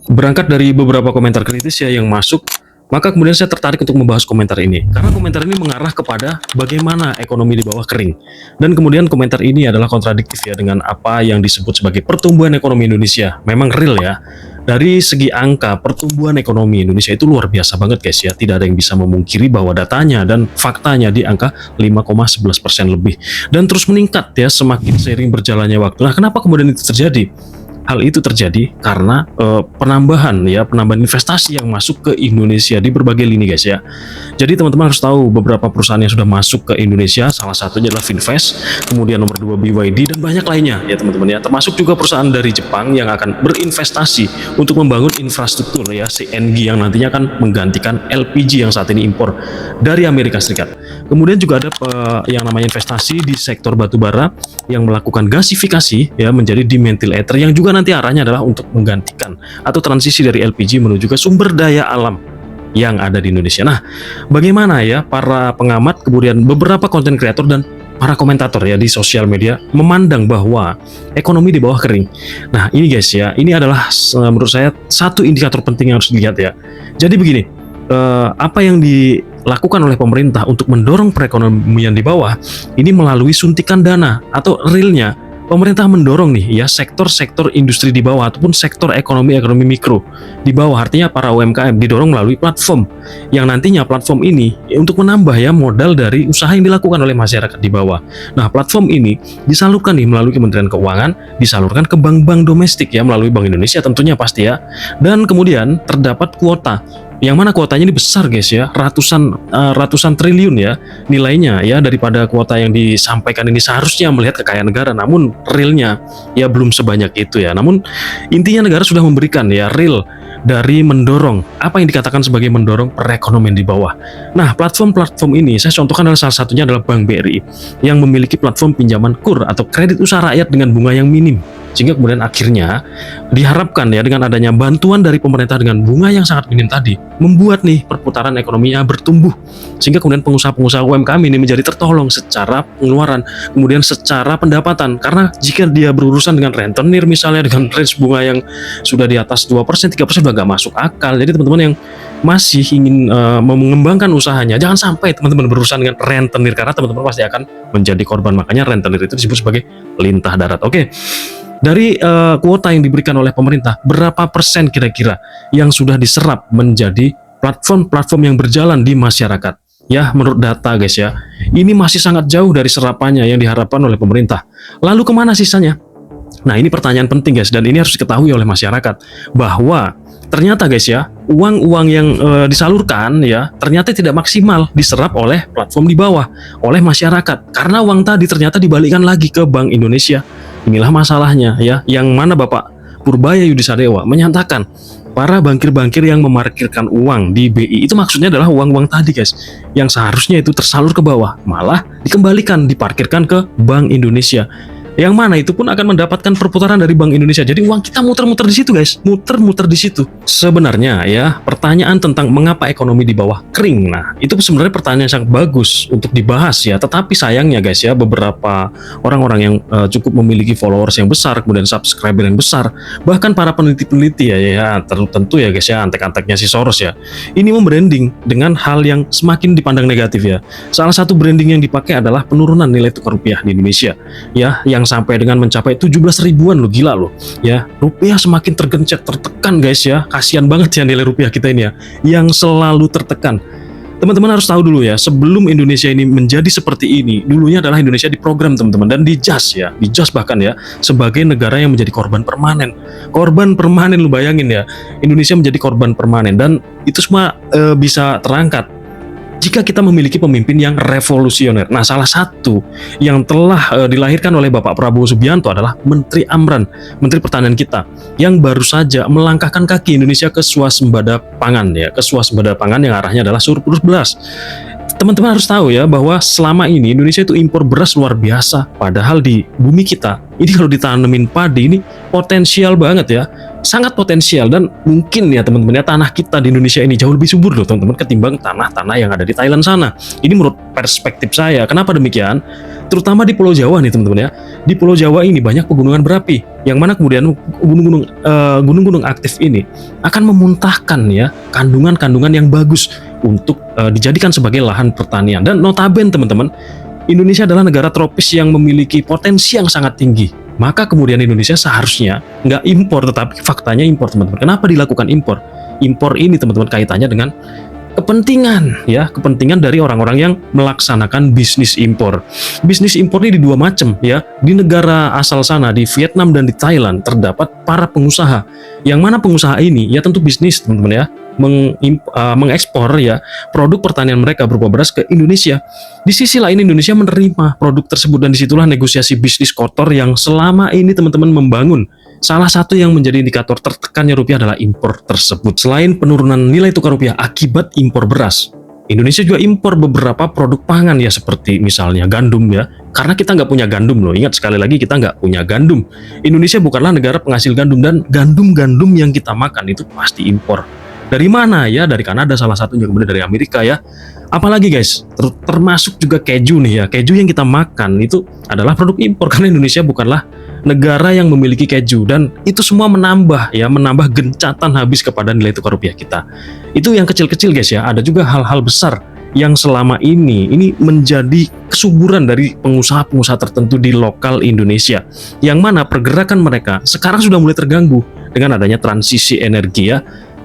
Berangkat dari beberapa komentar kritis ya yang masuk, maka kemudian saya tertarik untuk membahas komentar ini. Karena komentar ini mengarah kepada bagaimana ekonomi di bawah kering. Dan kemudian komentar ini adalah kontradiktif ya dengan apa yang disebut sebagai pertumbuhan ekonomi Indonesia. Memang real ya. Dari segi angka, pertumbuhan ekonomi Indonesia itu luar biasa banget guys ya. Tidak ada yang bisa memungkiri bahwa datanya dan faktanya di angka 5,11% lebih. Dan terus meningkat ya semakin seiring berjalannya waktu. Nah, kenapa kemudian itu terjadi? Hal itu terjadi karena penambahan investasi yang masuk ke Indonesia di berbagai lini guys ya. Jadi teman-teman harus tahu beberapa perusahaan yang sudah masuk ke Indonesia, salah satunya adalah Finvest, kemudian nomor 2 BYD dan banyak lainnya ya teman-teman ya. Termasuk juga perusahaan dari Jepang yang akan berinvestasi untuk membangun infrastruktur ya CNG yang nantinya akan menggantikan LPG yang saat ini impor dari Amerika Serikat. Kemudian juga ada yang namanya investasi di sektor batubara yang melakukan gasifikasi ya menjadi dimethyl ether yang juga nanti arahnya adalah untuk menggantikan atau transisi dari LPG menuju ke sumber daya alam yang ada di Indonesia. Nah, bagaimana ya para pengamat kemudian beberapa konten kreator dan para komentator ya di sosial media memandang bahwa ekonomi di bawah kering. Nah, ini guys ya, ini adalah menurut saya satu indikator penting yang harus dilihat ya. Jadi begini, apa yang dilakukan oleh pemerintah untuk mendorong perekonomian di bawah ini melalui suntikan dana atau realnya pemerintah mendorong nih ya sektor-sektor industri di bawah ataupun sektor ekonomi mikro di bawah, artinya para UMKM didorong melalui platform yang nantinya platform ini untuk menambah ya modal dari usaha yang dilakukan oleh masyarakat di bawah. Nah, platform ini disalurkan nih melalui Kementerian Keuangan, disalurkan ke bank-bank domestik ya melalui Bank Indonesia tentunya pasti ya. Dan kemudian terdapat kuota yang mana kuotanya ini besar guys ya, ratusan triliun ya nilainya ya daripada kuota yang disampaikan ini seharusnya melihat kekayaan negara, namun realnya ya belum sebanyak itu ya. Namun intinya negara sudah memberikan ya real dari mendorong apa yang dikatakan sebagai mendorong perekonomian di bawah. Nah, platform-platform ini saya contohkan adalah salah satunya adalah Bank BRI yang memiliki platform pinjaman KUR atau kredit usaha rakyat dengan bunga yang minim. Sehingga kemudian akhirnya diharapkan ya dengan adanya bantuan dari pemerintah dengan bunga yang sangat minim tadi membuat nih perputaran ekonominya bertumbuh, sehingga kemudian pengusaha-pengusaha UMKM ini menjadi tertolong secara pengeluaran, kemudian secara pendapatan, karena jika dia berurusan dengan rentenir misalnya dengan range bunga yang sudah di atas 2%, 3% udah nggak masuk akal. Jadi teman-teman yang masih ingin mengembangkan usahanya, jangan sampai teman-teman berurusan dengan rentenir karena teman-teman pasti akan menjadi korban. Makanya rentenir itu disebut sebagai lintah darat. Oke. Dari kuota yang diberikan oleh pemerintah, berapa persen kira-kira yang sudah diserap menjadi platform-platform yang berjalan di masyarakat? Ya, menurut data guys ya, ini masih sangat jauh dari serapannya yang diharapkan oleh pemerintah. Lalu kemana sisanya? Nah, ini pertanyaan penting guys, dan ini harus diketahui oleh masyarakat bahwa ternyata guys ya, uang-uang yang disalurkan ya ternyata tidak maksimal diserap oleh platform di bawah, oleh masyarakat, karena uang tadi ternyata dibalikkan lagi ke Bank Indonesia. Inilah masalahnya ya, yang mana Bapak Purbaya Yudisadewa menyatakan para bankir-bankir yang memarkirkan uang di BI itu maksudnya adalah uang-uang tadi guys, yang seharusnya itu tersalur ke bawah, malah dikembalikan, diparkirkan ke Bank Indonesia. Yang mana itu pun akan mendapatkan perputaran dari Bank Indonesia. Jadi uang kita muter-muter di situ guys, muter-muter di situ. Sebenarnya ya, pertanyaan tentang mengapa ekonomi di bawah kering. Nah, itu sebenarnya pertanyaan yang sangat bagus untuk dibahas ya. Tetapi sayangnya guys ya, beberapa orang-orang yang cukup memiliki followers yang besar, kemudian subscriber yang besar, bahkan para peneliti-peneliti ya tentu ya guys ya, antek-anteknya si Soros ya, ini membranding dengan hal yang semakin dipandang negatif ya. Salah satu branding yang dipakai adalah penurunan nilai tukar rupiah di Indonesia ya, yang sampai dengan mencapai 17 ribuan loh, gila loh ya. Rupiah semakin tergencet, tertekan guys ya. Kasihan banget ya nilai rupiah kita ini ya, yang selalu tertekan. Teman-teman harus tahu dulu ya, sebelum Indonesia ini menjadi seperti ini, dulunya adalah Indonesia diprogram teman-teman, dan dijudge ya, dijudge bahkan ya sebagai negara yang menjadi korban permanen. Korban permanen, lu bayangin ya, Indonesia menjadi korban permanen, dan itu semua bisa terangkat jika kita memiliki pemimpin yang revolusioner. Nah, salah satu yang telah dilahirkan oleh Bapak Prabowo Subianto adalah Menteri Amran, Menteri Pertanian kita, yang baru saja melangkahkan kaki Indonesia ke swasembada pangan ya, ke swasembada pangan yang arahnya adalah surplus beras. Teman-teman harus tahu ya bahwa selama ini Indonesia itu impor beras luar biasa, padahal di bumi kita ini kalau ditanemin padi ini potensial banget ya, sangat potensial. Dan mungkin ya teman-teman ya, tanah kita di Indonesia ini jauh lebih subur loh teman-teman ketimbang tanah-tanah yang ada di Thailand sana. Ini menurut perspektif saya. Kenapa demikian? Terutama di Pulau Jawa nih teman-teman ya, di Pulau Jawa ini banyak pegunungan berapi, yang mana kemudian gunung-gunung aktif ini akan memuntahkan ya kandungan-kandungan yang bagus untuk dijadikan sebagai lahan pertanian. Dan notabene teman-teman, Indonesia adalah negara tropis yang memiliki potensi yang sangat tinggi. Maka kemudian Indonesia seharusnya nggak impor, tetapi faktanya impor teman-teman. Kenapa dilakukan impor? Impor ini teman-teman kaitannya dengan kepentingan ya, kepentingan dari orang-orang yang melaksanakan bisnis impor. Bisnis impor ini di dua macam ya. Di negara asal sana, di Vietnam dan di Thailand, terdapat para pengusaha. Yang mana pengusaha ini ya tentu bisnis teman-teman ya, mengekspor ya produk pertanian mereka berupa beras ke Indonesia. Di sisi lain Indonesia menerima produk tersebut, dan disitulah negosiasi bisnis kotor yang selama ini teman-teman membangun. Salah satu yang menjadi indikator tertekannya rupiah adalah impor tersebut. Selain penurunan nilai tukar rupiah akibat impor beras, Indonesia juga impor beberapa produk pangan ya, seperti misalnya gandum ya. Karena kita nggak punya gandum loh, ingat sekali lagi kita nggak punya gandum. Indonesia bukanlah negara penghasil gandum, dan gandum-gandum yang kita makan itu pasti impor. Dari mana ya? Dari Kanada salah satunya, kemudian dari Amerika ya. Apalagi guys, termasuk juga keju nih ya. Keju yang kita makan itu adalah produk impor, karena Indonesia bukanlah negara yang memiliki keju, dan itu semua menambah gencatan habis kepada nilai tukar rupiah kita. Itu yang kecil-kecil guys ya. Ada juga hal-hal besar yang selama ini menjadi kesuburan dari pengusaha-pengusaha tertentu di lokal Indonesia, yang mana pergerakan mereka sekarang sudah mulai terganggu dengan adanya transisi energi ya.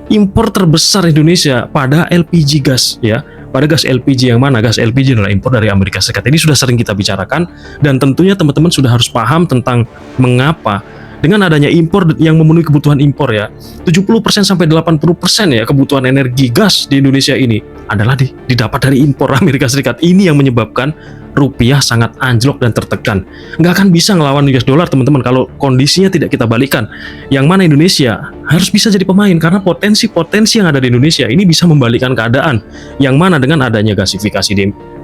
Impor terbesar Indonesia pada LPG gas ya, pada gas LPG, yang mana gas LPG adalah impor dari Amerika Serikat. Ini sudah sering kita bicarakan, dan tentunya teman-teman sudah harus paham tentang mengapa dengan adanya impor yang memenuhi kebutuhan impor ya, 70% sampai 80% ya kebutuhan energi gas di Indonesia ini adalah didapat dari impor Amerika Serikat. Ini yang menyebabkan rupiah sangat anjlok dan tertekan. Nggak akan bisa ngelawan US dollar teman-teman kalau kondisinya tidak kita balikan. Yang mana Indonesia harus bisa jadi pemain, karena potensi-potensi yang ada di Indonesia ini bisa membalikkan keadaan. Yang mana dengan adanya gasifikasi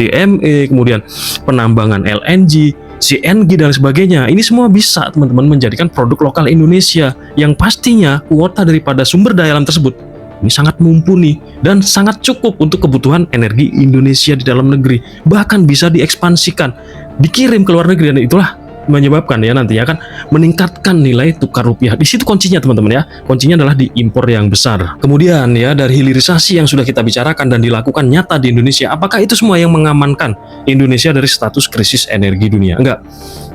DME, kemudian penambangan LNG, CNG dan sebagainya, ini semua bisa teman-teman menjadikan produk lokal Indonesia yang pastinya kuota daripada sumber daya alam tersebut ini sangat mumpuni dan sangat cukup untuk kebutuhan energi Indonesia di dalam negeri, bahkan bisa diekspansikan, dikirim ke luar negeri, dan itulah menyebabkan ya nantinya akan meningkatkan nilai tukar rupiah. Di situ kuncinya teman-teman ya, kuncinya adalah di impor yang besar. Kemudian ya, dari hilirisasi yang sudah kita bicarakan dan dilakukan nyata di Indonesia, apakah itu semua yang mengamankan Indonesia dari status krisis energi dunia? Enggak.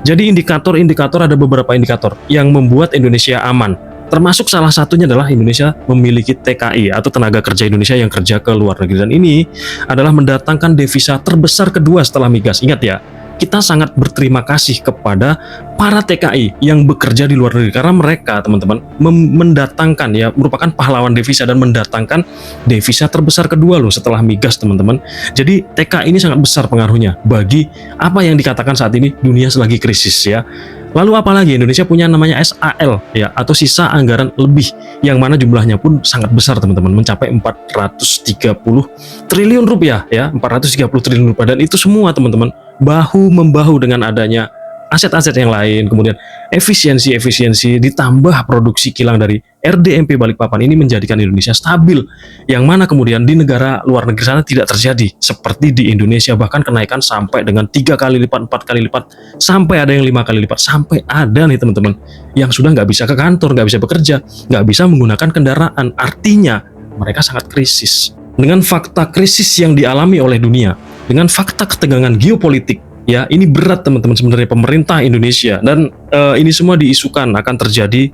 Jadi indikator-indikator, ada beberapa indikator yang membuat Indonesia aman. Termasuk salah satunya adalah Indonesia memiliki TKI atau tenaga kerja Indonesia yang kerja ke luar negeri, dan ini adalah mendatangkan devisa terbesar kedua setelah migas. Ingat ya, kita sangat berterima kasih kepada para TKI yang bekerja di luar negeri, karena mereka teman-teman mendatangkan ya, merupakan pahlawan devisa dan mendatangkan devisa terbesar kedua loh setelah migas teman-teman. Jadi TKI ini sangat besar pengaruhnya bagi apa yang dikatakan saat ini dunia selagi krisis ya. Lalu apalagi Indonesia punya namanya SAL ya, atau sisa anggaran lebih, yang mana jumlahnya pun sangat besar teman-teman, mencapai 430 triliun rupiah ya, 430 triliun rupiah. Dan itu semua teman-teman bahu membahu dengan adanya aset-aset yang lain, kemudian efisiensi ditambah produksi kilang dari RDMP Balikpapan ini menjadikan Indonesia stabil, yang mana kemudian di negara luar negeri sana tidak terjadi seperti di Indonesia, bahkan kenaikan sampai dengan 3 kali lipat, 4 kali lipat, sampai ada yang 5 kali lipat, sampai ada nih teman-teman yang sudah nggak bisa ke kantor, nggak bisa bekerja, nggak bisa menggunakan kendaraan. Artinya mereka sangat krisis. Dengan fakta krisis yang dialami oleh dunia, dengan fakta ketegangan geopolitik ya, ini berat teman-teman sebenarnya pemerintah Indonesia, dan ini semua diisukan akan terjadi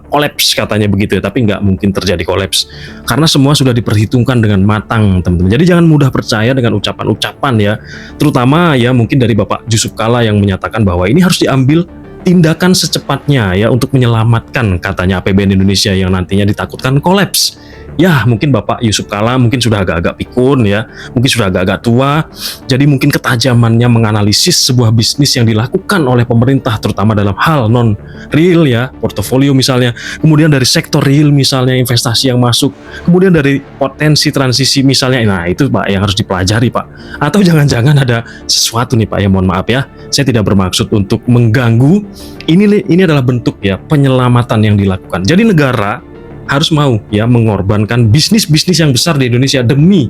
kolaps katanya begitu ya, tapi nggak mungkin terjadi kolaps karena semua sudah diperhitungkan dengan matang teman-teman. Jadi jangan mudah percaya dengan ucapan-ucapan ya, terutama ya mungkin dari Bapak Yusuf Kalla yang menyatakan bahwa ini harus diambil tindakan secepatnya ya untuk menyelamatkan katanya APBN Indonesia yang nantinya ditakutkan kolaps. Ya mungkin Bapak Yusuf Kalla mungkin sudah agak-agak pikun ya, mungkin sudah agak-agak tua, jadi mungkin ketajamannya menganalisis sebuah bisnis yang dilakukan oleh pemerintah, terutama dalam hal non-real ya, portofolio misalnya, kemudian dari sektor real misalnya investasi yang masuk, kemudian dari potensi transisi misalnya, nah itu Pak yang harus dipelajari Pak. Atau jangan-jangan ada sesuatu nih Pak ya, mohon maaf ya, saya tidak bermaksud untuk mengganggu, ini adalah bentuk ya penyelamatan yang dilakukan. Jadi negara harus mau ya mengorbankan bisnis-bisnis yang besar di Indonesia demi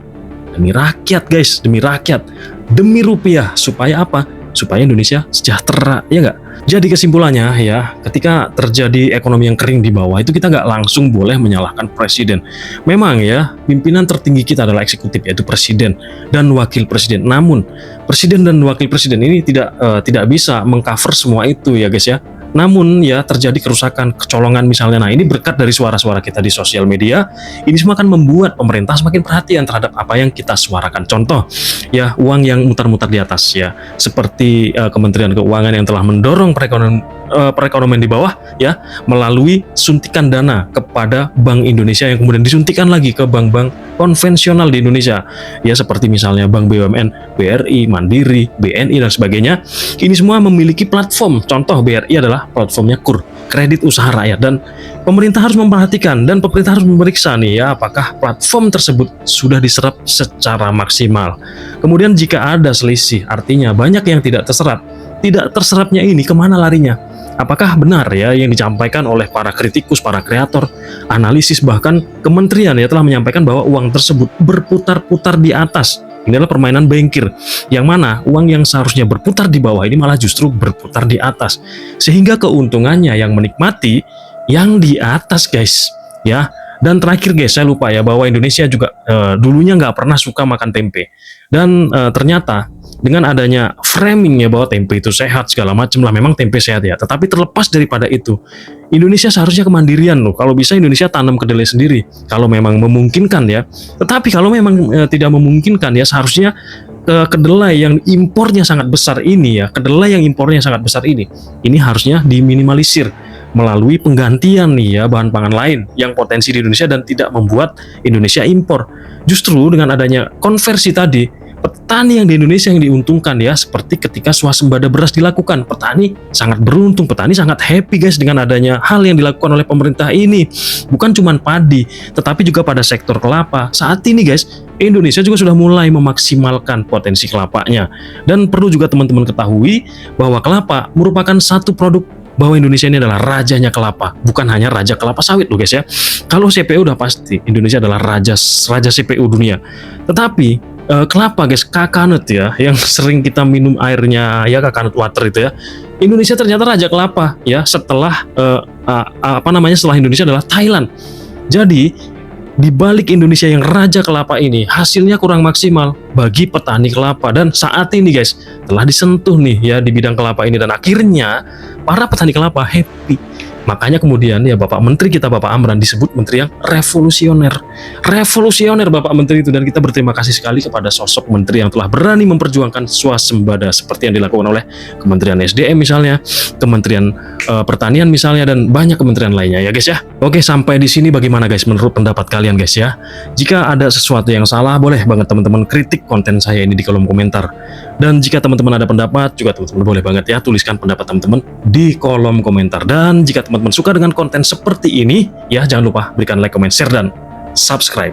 rakyat guys, demi rakyat, demi rupiah, supaya apa? supaya Indonesia sejahtera, ya nggak? Jadi kesimpulannya ya, ketika terjadi ekonomi yang kering di bawah itu kita nggak langsung boleh menyalahkan presiden. Memang ya, pimpinan tertinggi kita adalah eksekutif, yaitu presiden dan wakil presiden. Namun presiden dan wakil presiden ini tidak bisa mengcover semua itu ya guys ya. Namun ya terjadi kerusakan, kecolongan misalnya. Nah ini berkat dari suara-suara kita di sosial media, ini semua akan membuat pemerintah semakin perhatian terhadap apa yang kita suarakan. Contoh ya, uang yang mutar-mutar di atas ya, seperti Kementerian Keuangan yang telah mendorong perekonomian di bawah ya, melalui suntikan dana kepada Bank Indonesia yang kemudian disuntikan lagi ke bank-bank konvensional di Indonesia ya, seperti misalnya Bank BUMN, BRI, Mandiri, BNI dan sebagainya. Ini semua memiliki platform. Contoh BRI adalah platformnya KUR, kredit usaha rakyat, dan pemerintah harus memperhatikan dan pemerintah harus memeriksa nih ya, apakah platform tersebut sudah diserap secara maksimal. Kemudian jika ada selisih, artinya banyak yang tidak terserap. Tidak terserapnya ini kemana larinya? Apakah benar ya yang disampaikan oleh para kritikus, para kreator, analisis, bahkan kementerian ya telah menyampaikan bahwa uang tersebut berputar-putar di atas? Ini adalah permainan bankir, yang mana uang yang seharusnya berputar di bawah ini malah justru berputar di atas, sehingga keuntungannya yang menikmati yang di atas guys ya. Dan terakhir guys, saya lupa ya bahwa Indonesia juga dulunya nggak pernah suka makan tempe, dan ternyata dengan adanya framing ya bahwa tempe itu sehat segala macam lah, memang tempe sehat ya, tetapi terlepas daripada itu, Indonesia seharusnya kemandirian loh. Kalau bisa Indonesia tanam kedelai sendiri kalau memang memungkinkan ya. Tetapi kalau memang tidak memungkinkan ya, seharusnya kedelai yang impornya sangat besar ini ya, kedelai yang impornya sangat besar ini harusnya diminimalisir melalui penggantian nih ya bahan pangan lain yang potensi di Indonesia dan tidak membuat Indonesia impor. Justru dengan adanya konversi tadi, petani yang di Indonesia yang diuntungkan ya, seperti ketika swasembada beras dilakukan. Petani sangat beruntung, petani sangat happy guys dengan adanya hal yang dilakukan oleh pemerintah ini. Bukan cuma padi, tetapi juga pada sektor kelapa. Saat ini guys, Indonesia juga sudah mulai memaksimalkan potensi kelapanya. Dan perlu juga teman-teman ketahui bahwa kelapa merupakan satu produk, bahwa Indonesia ini adalah rajanya kelapa, bukan hanya raja kelapa sawit loh guys ya. Kalau CPO udah pasti Indonesia adalah raja CPO dunia. Tetapi kelapa guys, coconut ya, yang sering kita minum airnya ya, coconut water itu ya, Indonesia ternyata raja kelapa ya, setelah setelah Indonesia adalah Thailand. Jadi di balik Indonesia yang raja kelapa ini, hasilnya kurang maksimal bagi petani kelapa, dan saat ini guys telah disentuh nih ya di bidang kelapa ini, dan akhirnya para petani kelapa happy. Makanya kemudian ya Bapak Menteri kita, Bapak Amran, disebut menteri yang revolusioner. Revolusioner Bapak Menteri itu, dan kita berterima kasih sekali kepada sosok menteri yang telah berani memperjuangkan swasembada seperti yang dilakukan oleh Kementerian SDM misalnya, Kementerian Pertanian misalnya, dan banyak kementerian lainnya ya guys ya. Oke, sampai di sini bagaimana guys menurut pendapat kalian guys ya? Jika ada sesuatu yang salah, boleh banget teman-teman kritik konten saya ini di kolom komentar. Dan jika teman-teman ada pendapat juga, teman-teman boleh banget ya tuliskan pendapat teman-teman di kolom komentar. Dan jika teman-teman suka dengan konten seperti ini ya, jangan lupa berikan like, comment, share, dan subscribe.